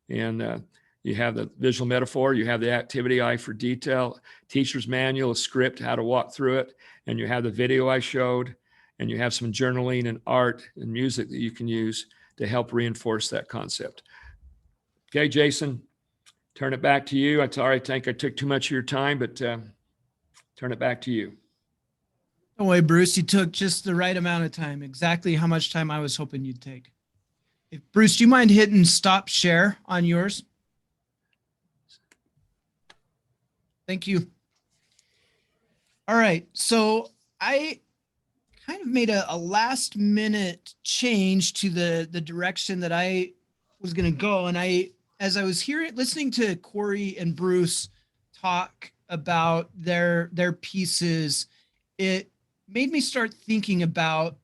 And you have the visual metaphor, you have the activity eye for detail, teacher's manual, a script, how to walk through it, and you have the video I showed, and you have some journaling and art and music that you can use to help reinforce that concept. Okay, Jason, turn it back to you. I'm sorry, I think I took too much of your time, but turn it back to you. Don't worry, Bruce, you took just the right amount of time, exactly how much time I was hoping you'd take. Bruce, do you mind hitting stop share on yours? Thank you. All right, so I kind of made a last minute change to the direction that I was going to go. And as I was listening to Corey and Bruce talk about their pieces, it made me start thinking about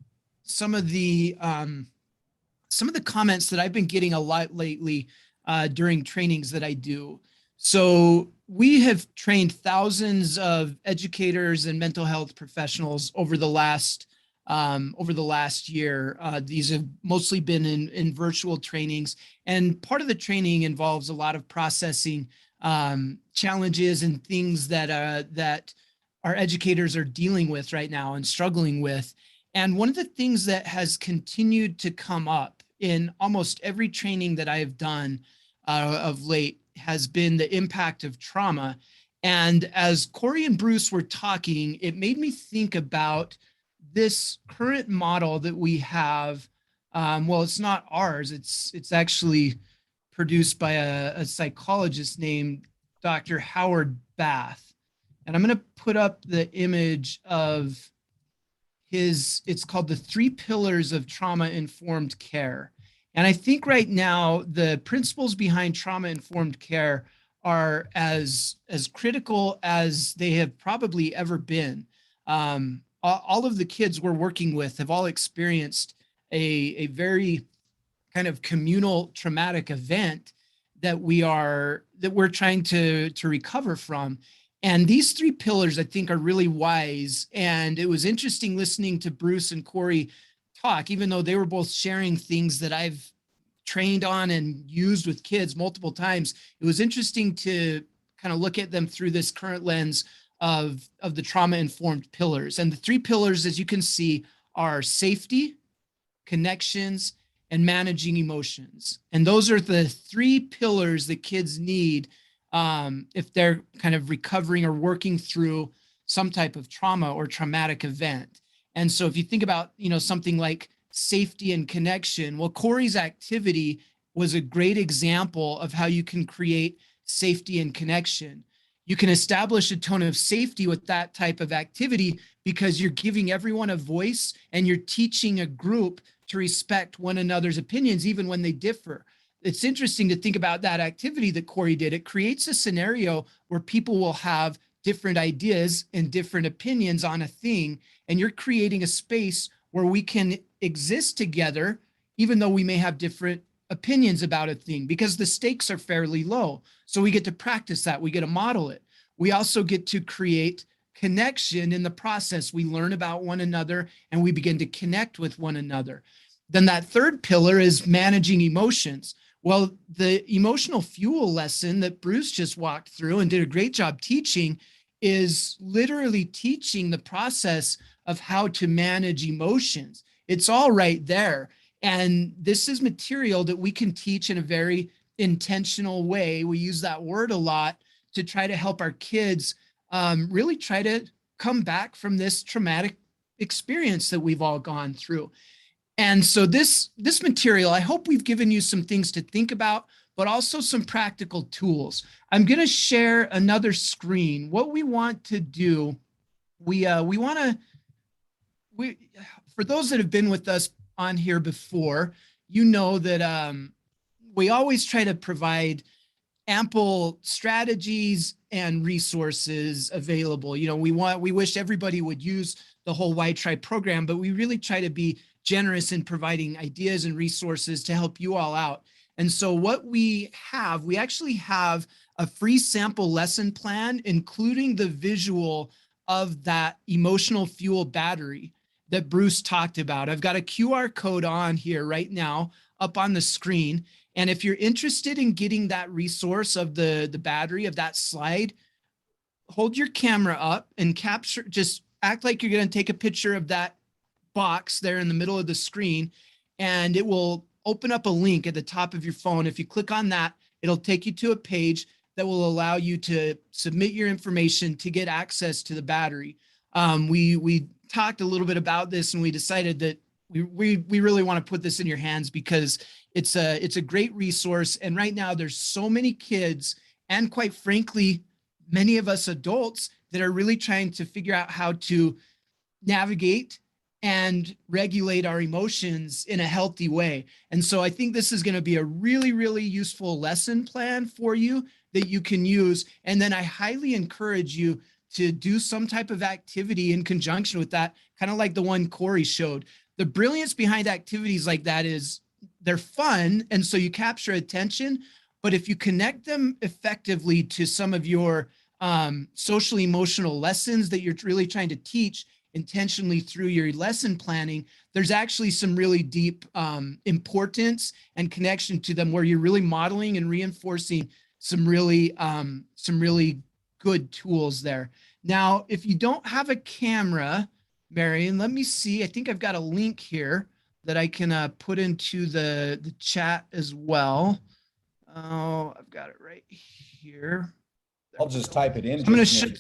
some of the comments that I've been getting a lot lately during trainings that I do. So we have trained thousands of educators and mental health professionals over the last year. These have mostly been in virtual trainings, and part of the training involves a lot of processing challenges and things that our educators are dealing with right now and struggling with. And one of the things that has continued to come up in almost every training that I have done of late has been the impact of trauma. And as Corey and Bruce were talking, it made me think about this current model that we have. Well, it's not ours. It's actually produced by a psychologist named Dr. Howard Bath. And I'm going to put up the image of it's called the 3 Pillars of Trauma-Informed Care. And I think right now the principles behind trauma-informed care are as critical as they have probably ever been. All of the kids we're working with have all experienced a very kind of communal traumatic event that we're trying to recover from. And these 3 pillars, I think, are really wise. And it was interesting listening to Bruce and Corey talk, even though they were both sharing things that I've trained on and used with kids multiple times. It was interesting to kind of look at them through this current lens of the trauma-informed pillars. And the 3 pillars, as you can see, are safety, connections, and managing emotions. And those are the 3 pillars that kids need if they're kind of recovering or working through some type of trauma or traumatic event. And so if you think about, something like safety and connection, well, Corey's activity was a great example of how you can create safety and connection. You can establish a tone of safety with that type of activity because you're giving everyone a voice and you're teaching a group to respect one another's opinions, even when they differ. It's interesting to think about that activity that Corey did. It creates a scenario where people will have different ideas and different opinions on a thing, and you're creating a space where we can exist together, even though we may have different opinions about a thing, because the stakes are fairly low. So we get to practice that. We get to model it. We also get to create connection in the process. We learn about one another and we begin to connect with one another. Then that 3rd pillar is managing emotions. Well, the emotional fuel lesson that Bruce just walked through and did a great job teaching is literally teaching the process of how to manage emotions. It's all right there. And this is material that we can teach in a very intentional way. We use that word a lot to try to help our kids really try to come back from this traumatic experience that we've all gone through. And so this material, I hope we've given you some things to think about, but also some practical tools. I'm going to share another screen. What we want to do, for those that have been with us on here before, you know that we always try to provide ample strategies and resources available. We wish everybody would use the whole WhyTry program, but we really try to be generous in providing ideas and resources to help you all out. And so what we actually have a free sample lesson plan, including the visual of that emotional fuel battery that Bruce talked about. I've got a QR code on here right now up on the screen. And if you're interested in getting that resource of the battery of that slide, hold your camera up and just act like you're going to take a picture of that box there in the middle of the screen, and it will open up a link at the top of your phone. If you click on that, it'll take you to a page that will allow you to submit your information to get access to the battery. We talked a little bit about this, and we decided that we really want to put this in your hands because it's a great resource. And right now there's so many kids, and quite frankly, many of us adults that are really trying to figure out how to navigate and regulate our emotions in a healthy way. And so I think this is going to be a really, really useful lesson plan for you that you can use. And then I highly encourage you to do some type of activity in conjunction with that, kind of like the one Corey showed. The brilliance behind activities like that is they're fun, and so you capture attention, but if you connect them effectively to some of your social emotional lessons that you're really trying to teach intentionally through your lesson planning, there's actually some really deep importance and connection to them where you're really modeling and reinforcing some really good tools there. Now, if you don't have a camera, Marion, let me see. I think I've got a link here that I can put into the chat as well. Oh, I've got it right here. I'll just type it in. I'm going to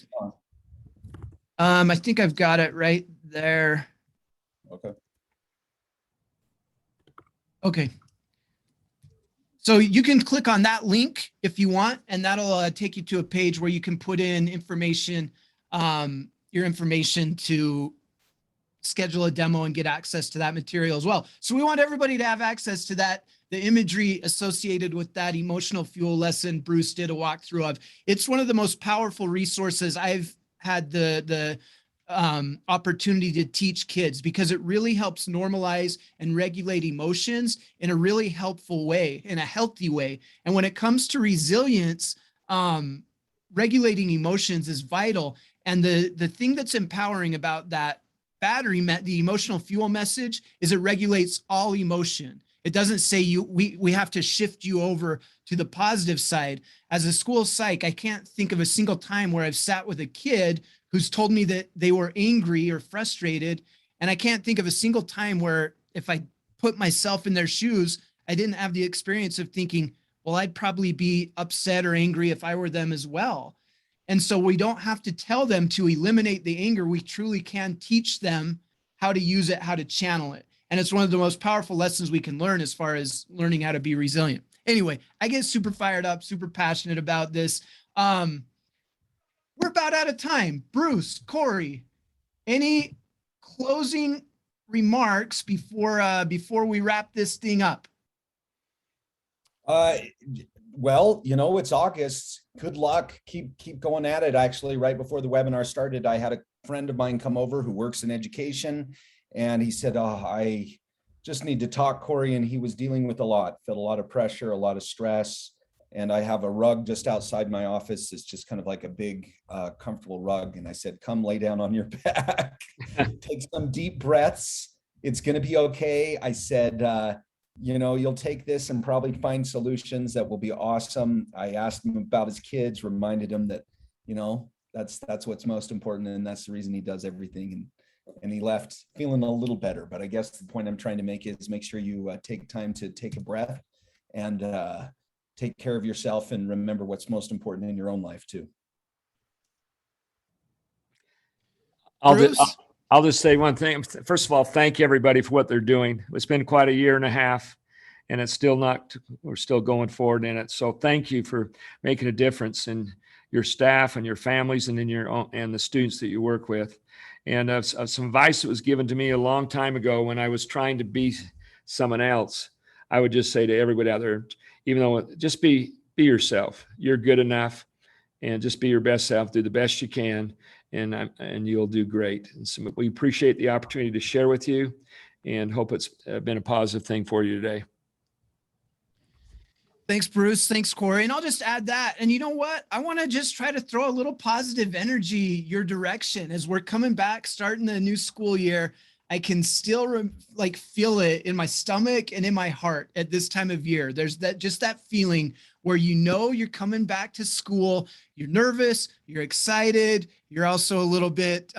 I think I've got it right there. Okay. So you can click on that link if you want, and that'll take you to a page where you can put in information, your information to schedule a demo and get access to that material as well. So we want everybody to have access to that, the imagery associated with that emotional fuel lesson Bruce did a walkthrough of. It's one of the most powerful resources I've had the opportunity to teach kids, because it really helps normalize and regulate emotions in a really helpful way, in a healthy way. And when it comes to resilience, regulating emotions is vital. And the thing that's empowering about that battery, the emotional fuel message, is it regulates all emotion. It doesn't say we have to shift you over to the positive side. As a school psych, I can't think of a single time where I've sat with a kid who's told me that they were angry or frustrated, And I can't think of a single time where if I put myself in their shoes, I didn't have the experience of thinking, well, I'd probably be upset or angry if I were them as well. And so we don't have to tell them to eliminate the anger. We truly can teach them how to use it, how to channel it. And it's one of the most powerful lessons we can learn as far as learning how to be resilient. Anyway, I get super fired up, super passionate about this. We're about out of time. Bruce, Corey, any closing remarks before we wrap this thing up? Well, it's August. Good luck. Keep going at it. Actually, right before the webinar started, I had a friend of mine come over who works in education, and he said, I just need to talk, Corey. And he was dealing with felt a lot of pressure, a lot of stress. And I have a rug just outside my office. It's just kind of like a big, comfortable rug. And I said, come lay down on your back, take some deep breaths. It's going to be okay. I said, you'll take this and probably find solutions that will be awesome. I asked him about his kids, reminded him that, that's what's most important. And that's the reason he does everything. And he left feeling a little better. But I guess the point I'm trying to make is make sure you take time to take a breath and take care of yourself and remember what's most important in your own life too. I'll just say one thing. First of all, thank you everybody for what they're doing. It's been quite a year and a half, and we're still going forward in it. So thank you for making a difference in your staff and your families and in your own, and the students that you work with. And some advice that was given to me a long time ago when I was trying to be someone else, I would just say to everybody out there, even though just be yourself, you're good enough, and just be your best self, do the best you can, and you'll do great. And so we appreciate the opportunity to share with you, and hope it's been a positive thing for you today. Thanks, Bruce. Thanks, Corey. And I'll just add that. And you know what? I want to just try to throw a little positive energy your direction as we're coming back, starting the new school year. I can still feel it in my stomach and in my heart at this time of year. There's that feeling where you're coming back to school, you're nervous, you're excited, you're also a little bit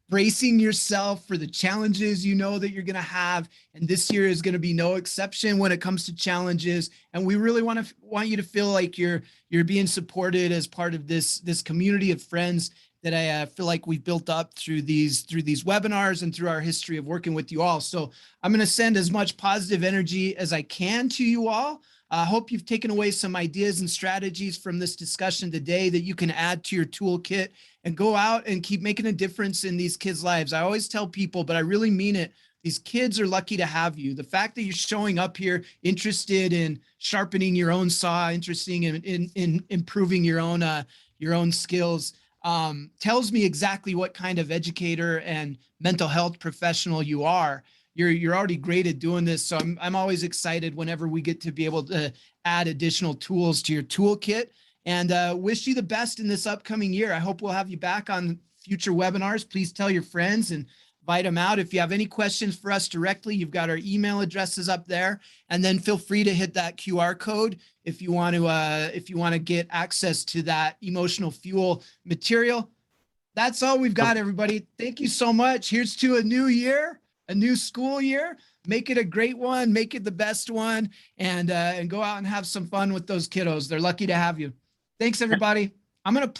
bracing yourself for the challenges that you're going to have. And this year is going to be no exception when it comes to challenges. And we really want you to feel like you're being supported as part of this community of friends that I feel like we've built up through these webinars and through our history of working with you all. So I'm going to send as much positive energy as I can to you all. I hope you've taken away some ideas and strategies from this discussion today that you can add to your toolkit and go out and keep making a difference in these kids' lives. I always tell people, but I really mean it, these kids are lucky to have you. The fact that you're showing up here interested in sharpening your own saw, interested in improving your own skills, tells me exactly what kind of educator and mental health professional you are. You're already great at doing this. So I'm always excited whenever we get to be able to add additional tools to your toolkit, and wish you the best in this upcoming year. I hope we'll have you back on future webinars. Please tell your friends and invite them out. If you have any questions for us directly, you've got our email addresses up there, and then feel free to hit that QR code if you want to get access to that emotional fuel material. That's all we've got, everybody. Thank you so much. Here's to a new year, a new school year. Make it a great one, make it the best one, and go out and have some fun with those kiddos. They're lucky to have you. Thanks, everybody. I'm going to play